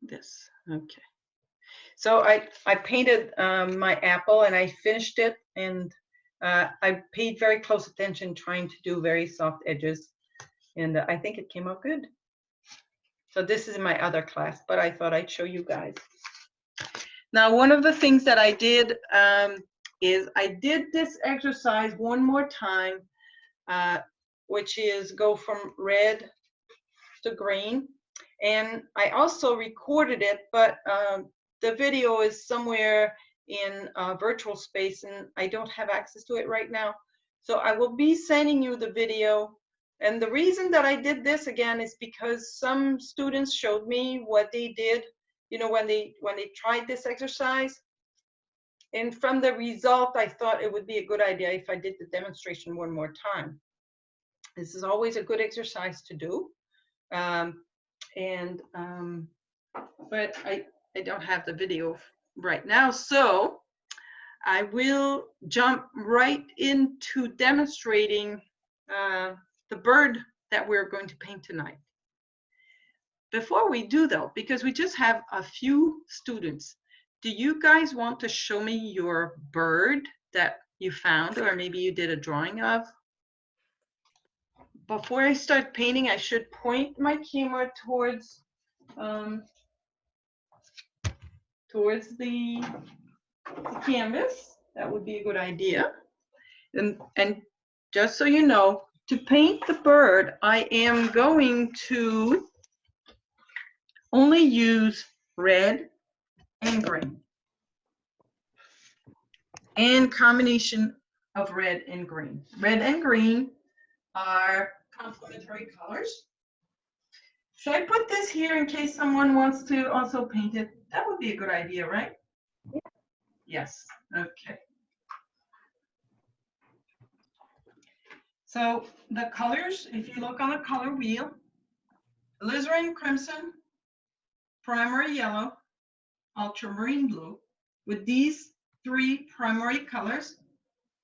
this. Okay. So I painted my apple and I finished it, and I paid very close attention trying to do very soft edges, and I think it came out good. So this is my other class, but I thought I'd show you guys. Now, one of the things that I did is I did this exercise one more time, which is go from red to green. And I also recorded it, but the video is somewhere in virtual space and I don't have access to it right now. So I will be sending you the video. And the reason that I did this again is because some students showed me what they did, you know, when they tried this exercise. And from the result, I thought it would be a good idea if I did the demonstration one more time. This is always a good exercise to do. But I don't have the video right now, so I will jump right into demonstrating the bird that we're going to paint tonight. Before we do though, because we just have a few students, do you guys want to show me your bird that you found, or maybe you did a drawing of? Before I start painting, I should point my camera towards the canvas. That would be a good idea. And just so you know, to paint the bird, I am going to only use red and green, and combination of red and green. Red and green are complementary colors. Should I put this here in case someone wants to also paint it? That would be a good idea, right? Yeah. Yes, okay. So the colors, if you look on the color wheel, alizarin crimson, primary yellow, ultramarine blue. With these three primary colors,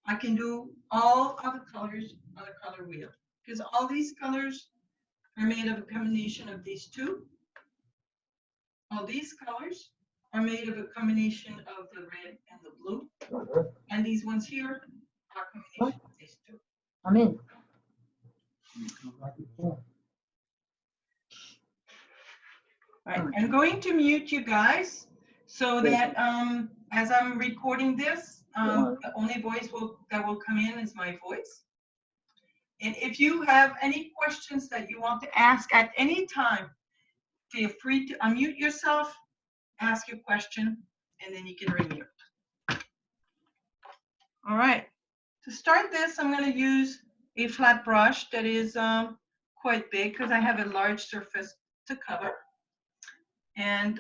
I can do all of the colors on the color wheel, because all these colors are made of a combination of these two. All these colors are made of a combination of the red and the blue. And these ones here are a combination of these two. I'm in. All right, I'm going to mute you guys so that as I'm recording this, the only voice that will come in is my voice. And if you have any questions that you want to ask at any time, feel free to unmute yourself, ask your question, and then you can remute. All right, to start this, I'm going to use a flat brush that is quite big because I have a large surface to cover. And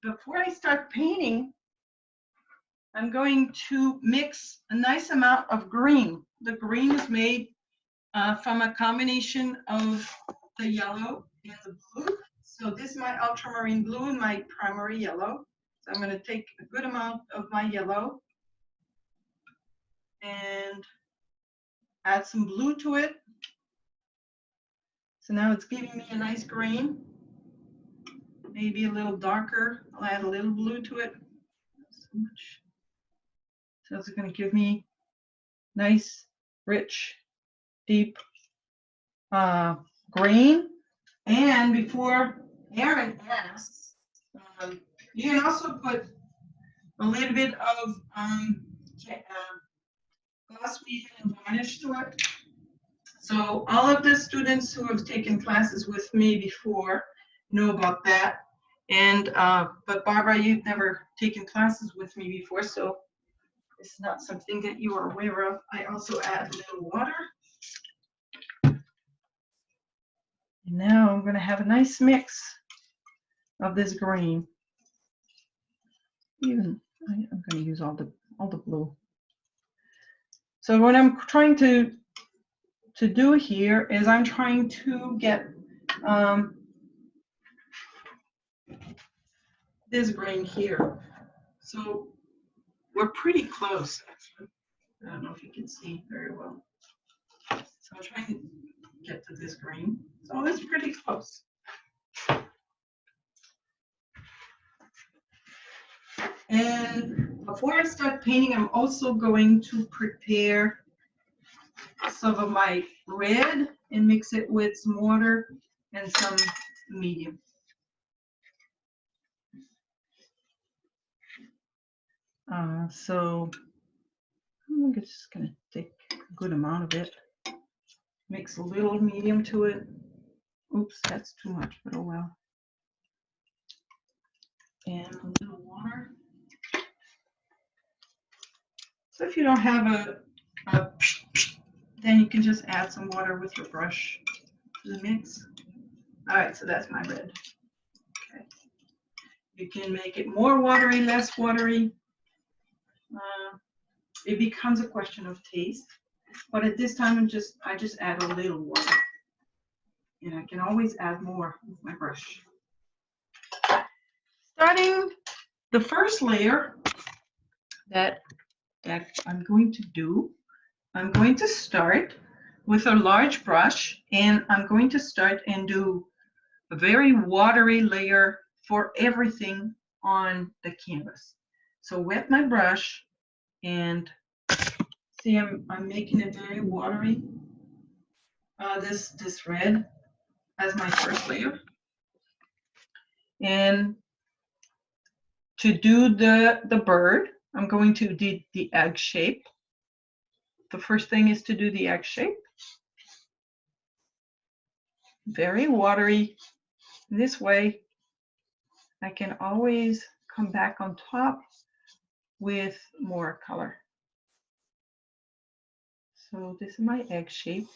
before I start painting, I'm going to mix a nice amount of green. The green is made from a combination of the yellow and the blue. So this is my ultramarine blue and my primary yellow. So I'm going to take a good amount of my yellow and add some blue to it. So now it's giving me a nice green. Maybe a little darker. I'll add a little blue to it. Not so much. So it's going to give me nice, rich, deep green. And before Aaron asks, you can also put a little bit of gloss weave and varnish to it. So all of the students who have taken classes with me before know about that. And but Barbara, you've never taken classes with me before, so it's not something that you are aware of. I also add a little water. And now I'm going to have a nice mix of this green. Even I'm going to use all the blue. So what I'm trying to do here is I'm trying to get this green here. So we're pretty close, actually. I don't know if you can see very well. So I'm trying to get to this green. So it's pretty close. And before I start painting, I'm also going to prepare some of my red and mix it with some water and some medium. So I'm just gonna take a good amount of it. Mix a little medium to it. Oops, that's too much, but oh well. And a little water. So if you don't have a then you can just add some water with your brush to the mix. All right, so that's my red. Okay. You can make it more watery, less watery. It becomes a question of taste. But at this time, I just add a little water. And I can always add more with my brush. Starting the first layer that I'm going to do, I'm going to start with a large brush, and I'm going to start and do a very watery layer for everything on the canvas. So wet my brush and see I'm making it very watery. This red as my first layer. And to do the bird, I'm going to do the egg shape. The first thing is to do the egg shape. Very watery. This way, I can always come back on top with more color. So this is my egg shape.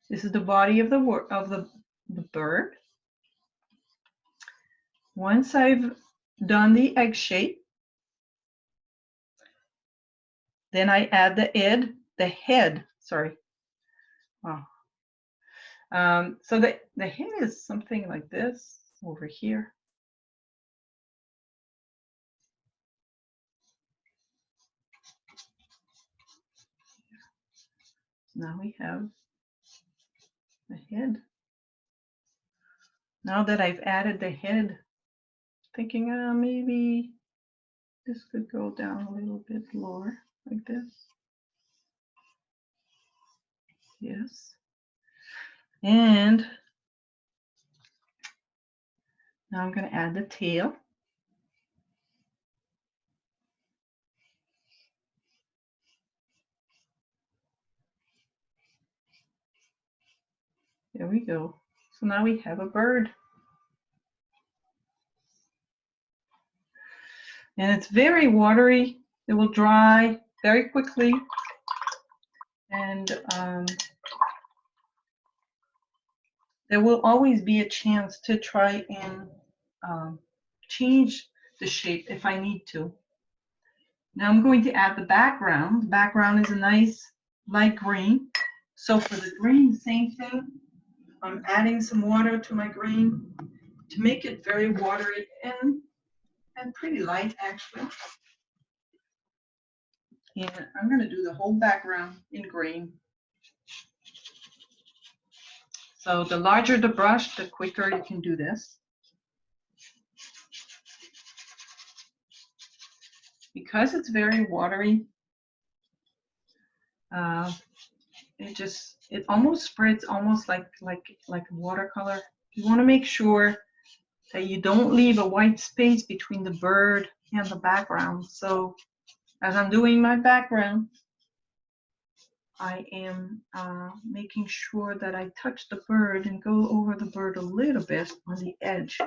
This is the body of the bird. Once I've done the egg shape, then I add the head. Sorry. Wow. So the head is something like this over here. Now we have the head. Now that I've added the head, thinking maybe this could go down a little bit lower like this. Yes. And now I'm going to add the tail. There we go. So now we have a bird. And it's very watery. It will dry very quickly. And there will always be a chance to try and change the shape if I need to. Now I'm going to add the background. The background is a nice light green. So for the green, same thing. I'm adding some water to my green to make it very watery and pretty light actually. And I'm going to do the whole background in green. So the larger the brush, the quicker you can do this. Because it's very watery, it almost spreads almost like watercolor. You want to make sure that you don't leave a white space between the bird and the background. So as I'm doing my background, I am making sure that I touch the bird and go over the bird a little bit on the edge.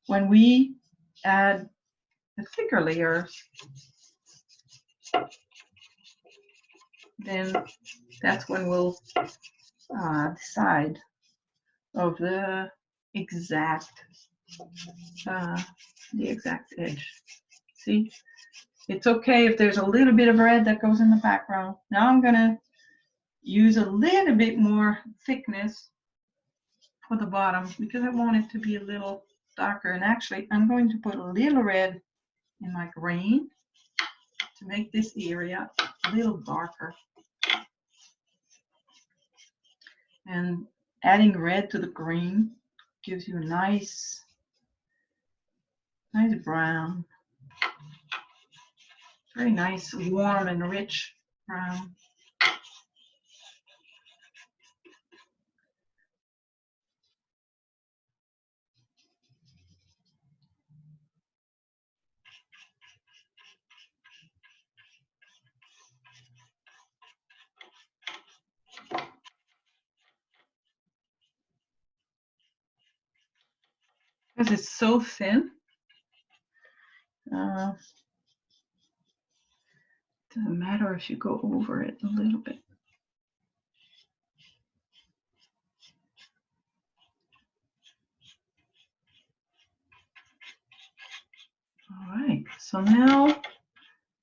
When we add the thicker layers, then that's when we'll decide of the exact edge. See, it's okay if there's a little bit of red that goes in the background. Now I'm gonna use a little bit more thickness for the bottom because I want it to be a little darker. And actually, I'm going to put a little red in my green to make this area a little darker. And adding red to the green gives you a nice Nice brown. Very nice, warm and rich brown. Because it's so thin, doesn't matter if you go over it a little bit. All right, so now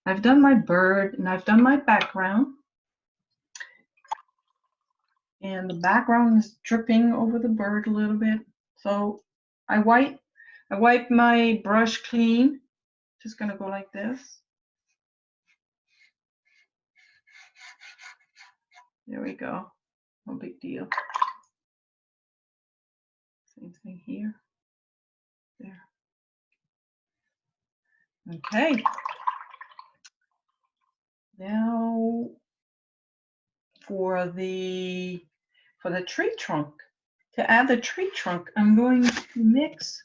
I've done my bird and I've done my background. And the background is dripping over the bird a little bit. So I wipe my brush clean. Just gonna go like this. There we go. No big deal. Same thing here. There. Okay. Now for the tree trunk. To add the tree trunk, I'm going to mix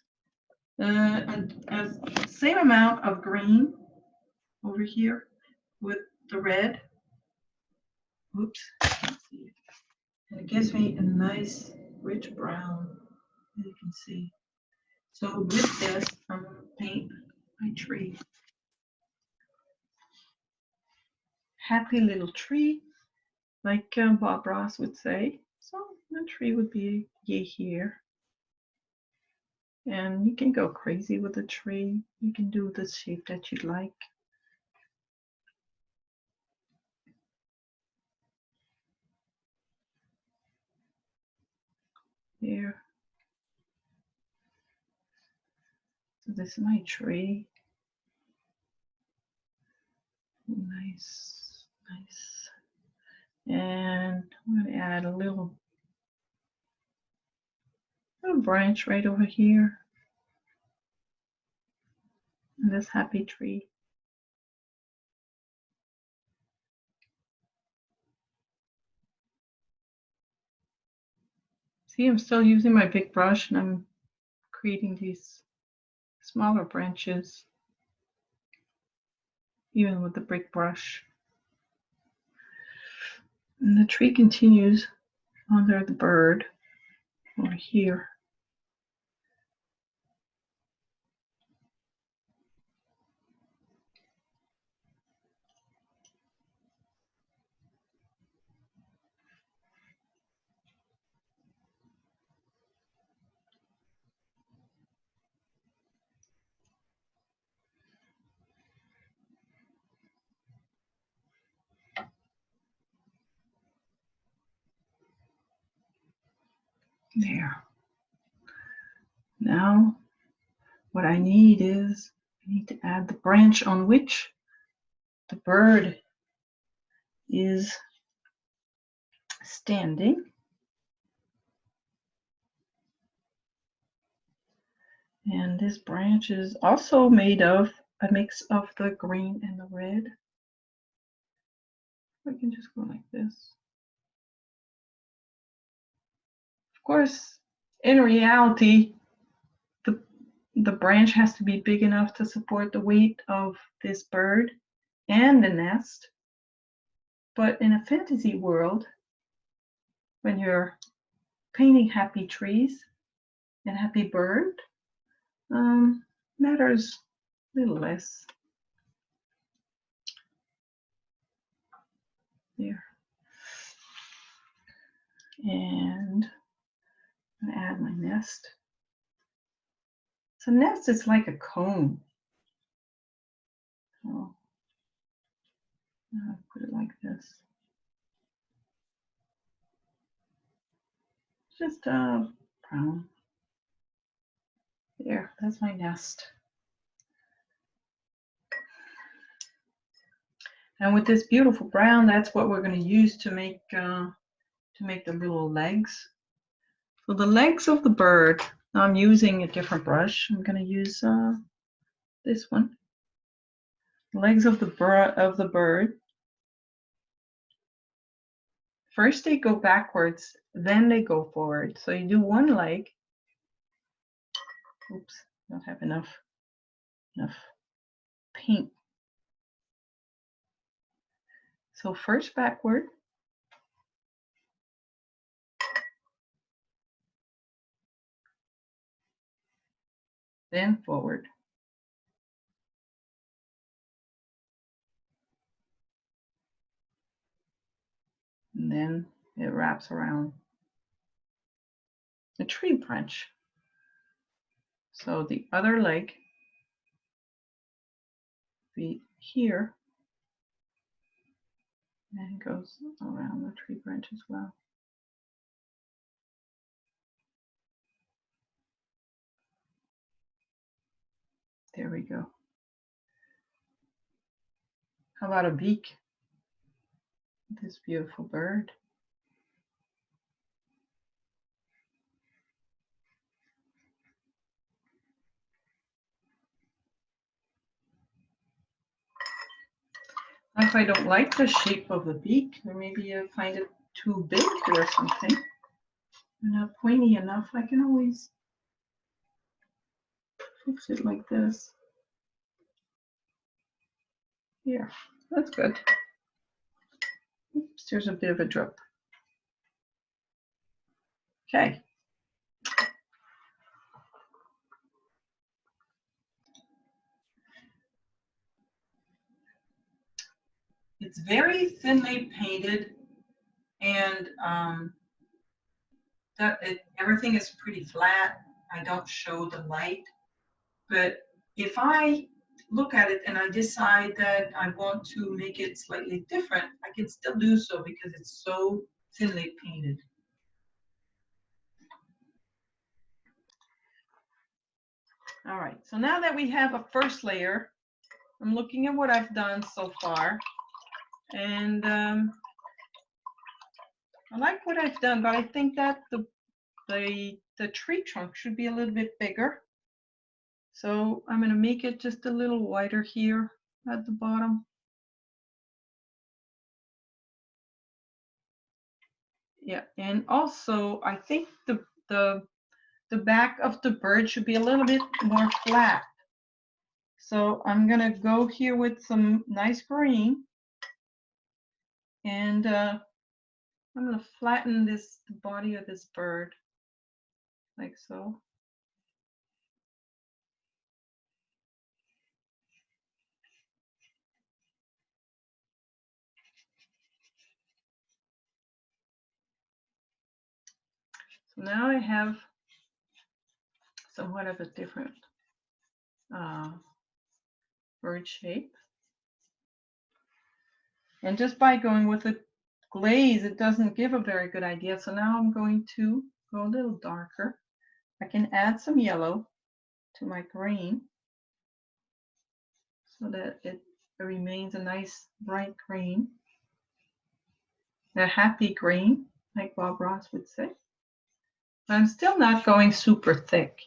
a same amount of green over here with the red. Oops. And it gives me a nice rich brown, as you can see. So with this, I'm going to paint my tree. Happy little tree, like Bob Ross would say. So the tree would be here. And you can go crazy with the tree. You can do the shape that you'd like. Here. So this is my tree. Nice, nice. And I'm going to add a little branch right over here. And this happy tree. See, I'm still using my big brush and I'm creating these smaller branches, even with the big brush. And the tree continues under the bird over here. There. Now, what I need is, I need to add the branch on which the bird is standing. And this branch is also made of a mix of the green and the red. I can just go like this. Of course, in reality, the branch has to be big enough to support the weight of this bird and the nest. But in a fantasy world, when you're painting happy trees and happy bird, matters a little less. There. And I'm gonna add my nest. So nest is like a cone. So I'll put it like this. Just brown. There, that's my nest. And with this beautiful brown, that's what we're going to use to make the little legs. So the legs of the bird, I'm using a different brush. I'm going to use this one, legs of the bird. First they go backwards, then they go forward. So you do one leg. Oops, don't have enough paint. So first backward, then forward. And then it wraps around the tree branch. So the other leg be here and goes around the tree branch as well. There we go. How about a beak? This beautiful bird. If I don't like the shape of the beak, or maybe I find it too big or something, and not pointy enough, I can always fix it like this. Here, that's good. Oops, there's a bit of a drip. Okay. It's very thinly painted, and everything is pretty flat. I don't show the light, but if I look at it and I decide that I want to make it slightly different, I can still do so because it's so thinly painted. All right, so now that we have a first layer, I'm looking at what I've done so far, and I like what I've done, but I think that the tree trunk should be a little bit bigger. So I'm going to make it just a little wider here at the bottom. Yeah, and also I think the back of the bird should be a little bit more flat. So I'm going to go here with some nice green, and I'm going to flatten the body of this bird like so. So now I have somewhat of a different bird shape. And just by going with a glaze, it doesn't give a very good idea. So now I'm going to go a little darker. I can add some yellow to my green so that it remains a nice bright green, a happy green, like Bob Ross would say. I'm still not going super thick.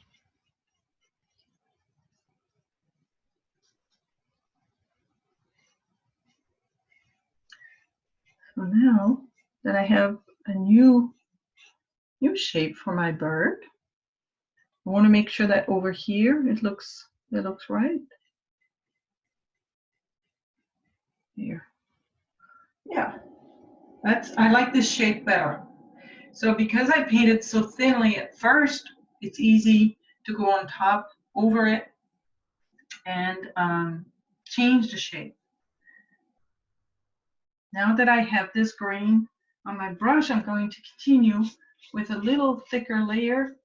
So now that I have a new shape for my bird, I want to make sure that over here it looks right. Here. Yeah, I like this shape better. So because I painted so thinly at first, it's easy to go on top over it and change the shape. Now that I have this green on my brush, I'm going to continue with a little thicker layer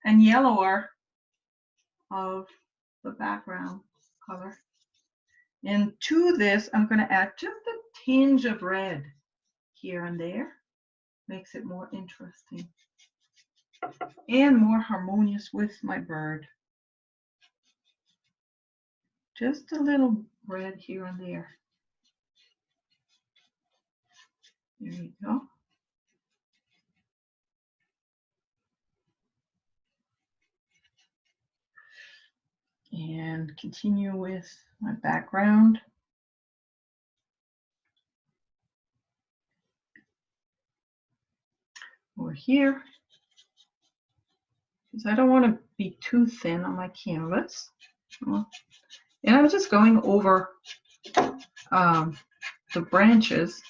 and yellower of the background color. And to this, I'm going to add just a tinge of red here and there. Makes it more interesting and more harmonious with my bird. Just a little red here and there. There you go. And continue with my background. Over here, because I don't want to be too thin on my canvas. And I'm just going over the branches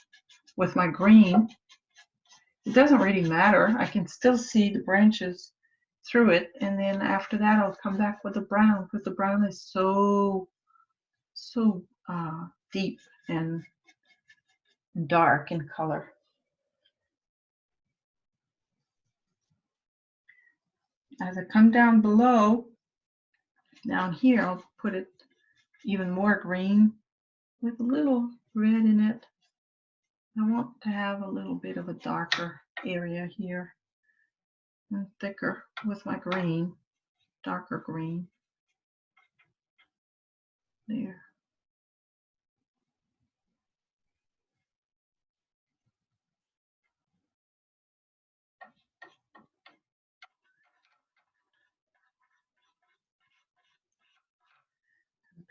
with my green. It doesn't really matter. I can still see the branches through it, and then after that I'll come back with the brown, because the brown is so deep and dark in color. As I come down below, down here, I'll put it even more green with a little red in it. I want to have a little bit of a darker area here and thicker with my green, darker green. There.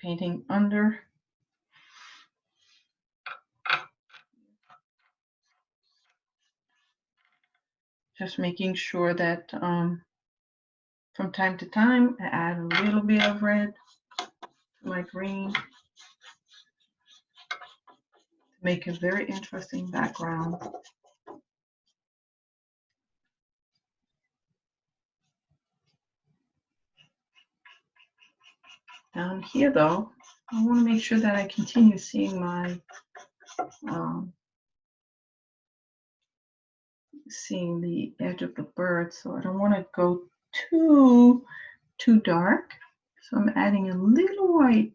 Painting under. Just making sure that from time to time I add a little bit of red to my green to make a very interesting background. Down here though, I want to make sure that I continue seeing my seeing the edge of the bird, so I don't want to go too dark. So I'm adding a little white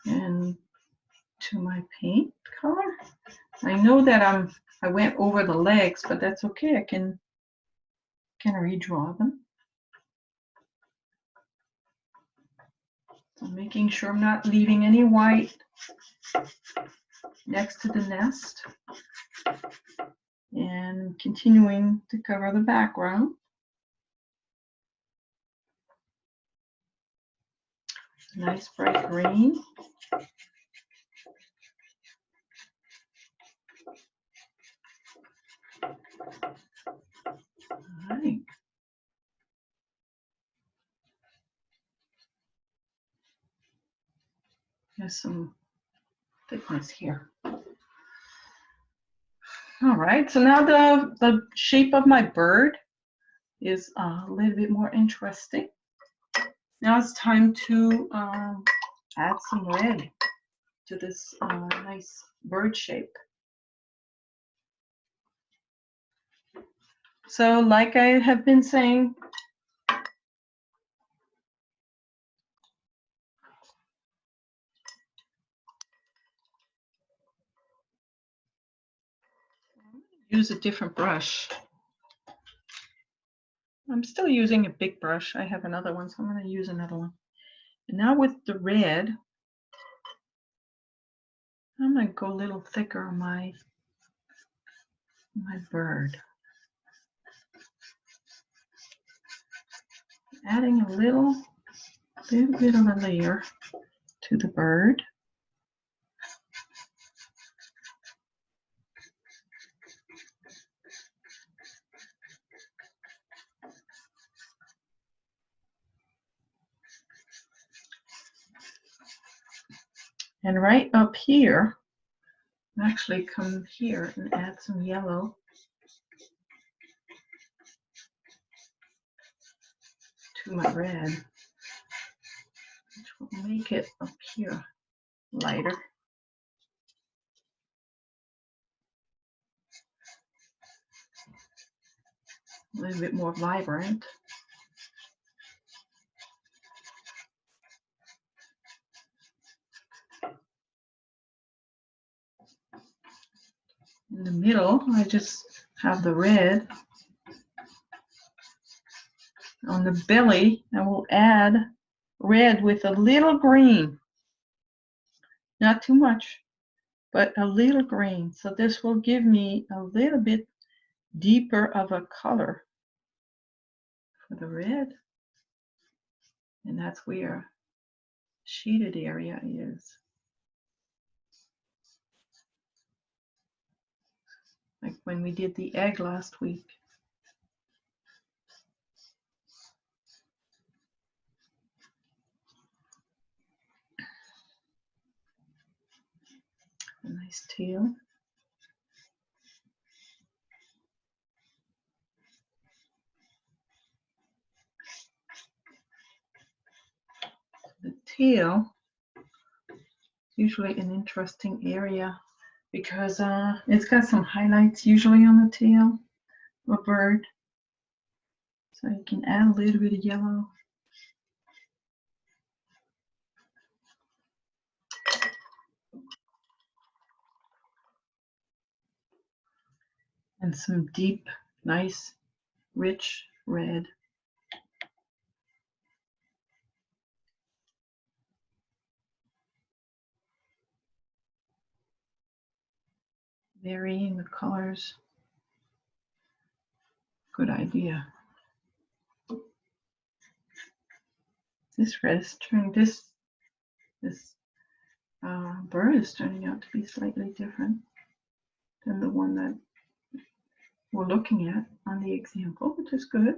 and to my paint color. I know that I went over the legs, but that's okay. I can redraw them. So making sure I'm not leaving any white next to the nest, and continuing to cover the background. Nice bright green. All right. There's some thickness here. All right, so now the shape of my bird is a little bit more interesting. Now it's time to add some red to this nice bird shape. So like I have been saying, use a different brush. I'm still using a big brush. I have another one, so I'm going to use another one. And now with the red, I'm going to go a little thicker on my bird. Adding a little bit of a layer to the bird. And right up here, actually come here and add some yellow to my red, which will make it up here lighter. A little bit more vibrant. In the middle, I just have the red. On the belly, I will add red with a little green. Not too much, but a little green. So this will give me a little bit deeper of a color for the red. And that's where shaded area is. Like when we did the egg last week. A nice tail. The tail is usually an interesting area because it's got some highlights usually on the tail of a bird. So you can add a little bit of yellow. And some deep, nice, rich red. Varying the colors. Good idea. This red is turning, this bird is turning out to be slightly different than the one that we're looking at on the example, which is good.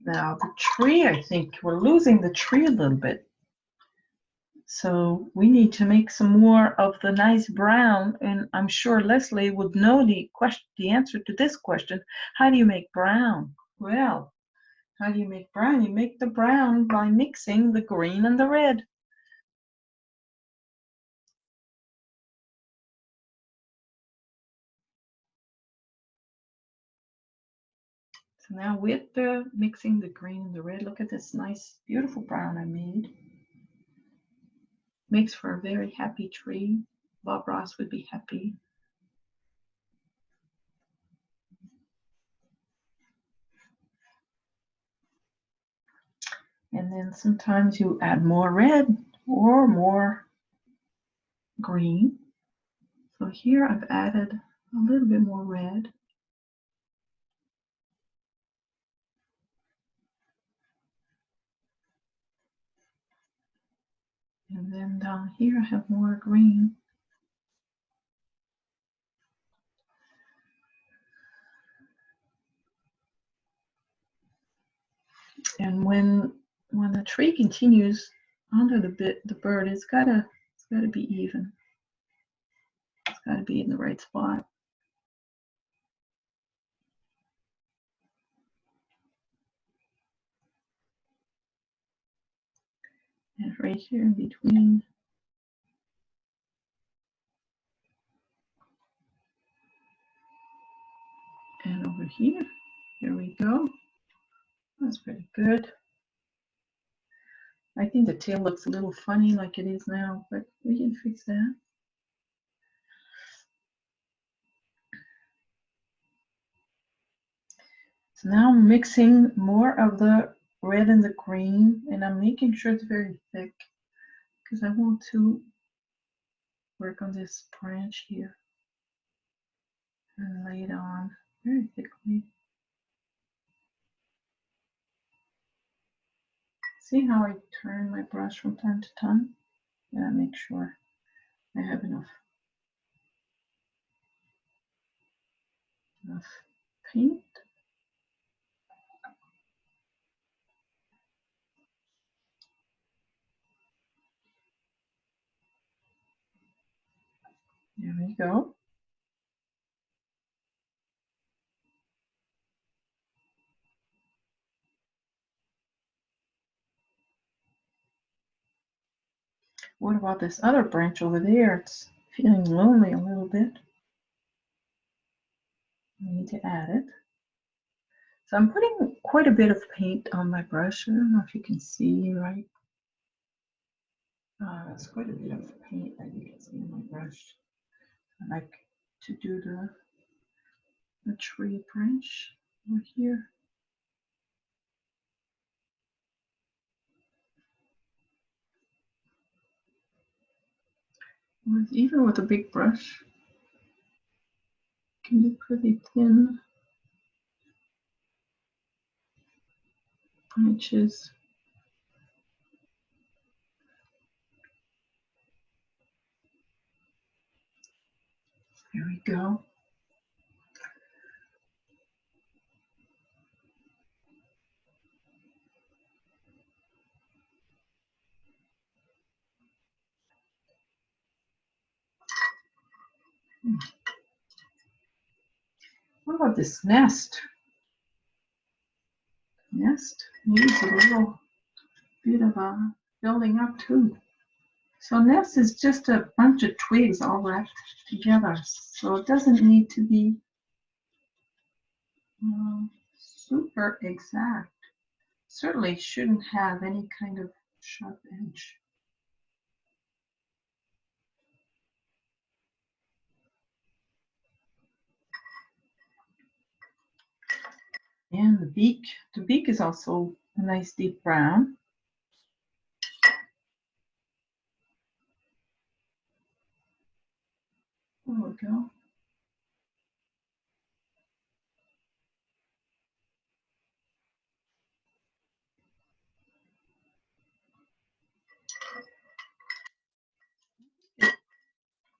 Now the tree, I think we're losing the tree a little bit. So we need to make some more of the nice brown, and I'm sure Leslie would know the answer to this question. How do you make brown? Well, how do you make brown? You make the brown by mixing the green and the red. So now with the mixing the green and the red, look at this nice, beautiful brown I made. Makes for a very happy tree. Bob Ross would be happy. And then sometimes you add more red or more green. So here I've added a little bit more red. And then down here I have more green. And when the tree continues under the bird, it's gotta be even. It's gotta be in the right spot. And right here in between. And over here, here we go. That's pretty good. I think the tail looks a little funny like it is now, but we can fix that. So now I'm mixing more of the red and the green, and I'm making sure it's very thick because I want to work on this branch here and lay it on very thickly. See how I turn my brush from time to time? And I make sure I have enough paint. There we go. What about this other branch over there? It's feeling lonely a little bit. I need to add it. So I'm putting quite a bit of paint on my brush. I don't know if you can see right. It's quite a bit of paint that you can see on my brush. I like to do the tree branch over here. Even with a big brush, can do pretty thin edges. There we go. What about this nest? Nest needs a little bit of a building up too. So nest is just a bunch of twigs all wrapped together. So it doesn't need to be super exact. Certainly shouldn't have any kind of sharp edge. And the beak is also a nice deep brown. There we go. It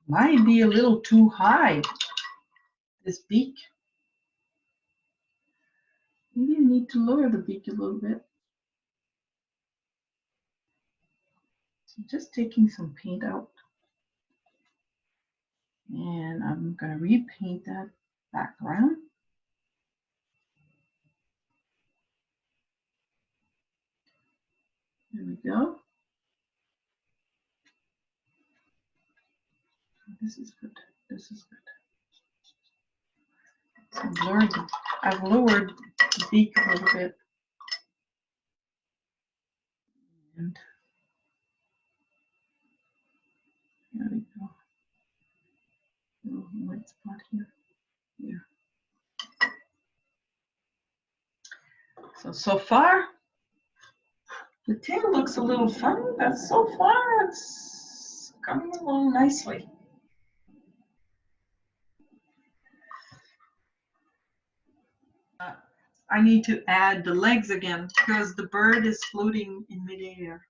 might be a little too high, this beak. Maybe you need to lower the beak a little bit. So just taking some paint out. And I'm going to repaint that background. There we go. This is good. This is good. So I've lowered the beak a little bit. And there we go. A little white spot here. Yeah. So far, the tail looks a little funny, but so far it's coming along nicely. I need to add the legs again because the bird is floating in midair.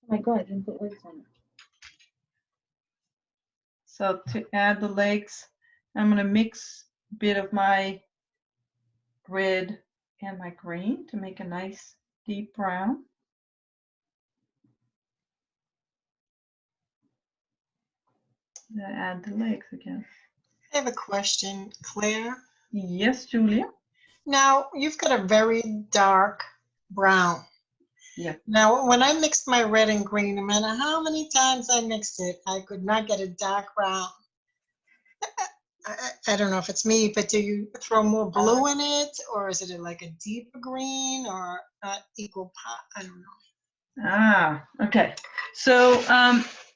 Oh my God, I didn't put legs on it. So to add the legs, I'm going to mix a bit of my red and my green to make a nice deep brown. Then add the legs again. I have a question, Claire. Yes, Julia? Now, you've got a very dark brown. Yeah. Now, when I mixed my red and green, no matter how many times I mixed it, I could not get a dark brown. I don't know if it's me, but do you throw more blue in it, or is it like a deeper green, or not equal pot? I don't know. Ah, okay. So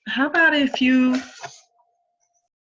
how about if you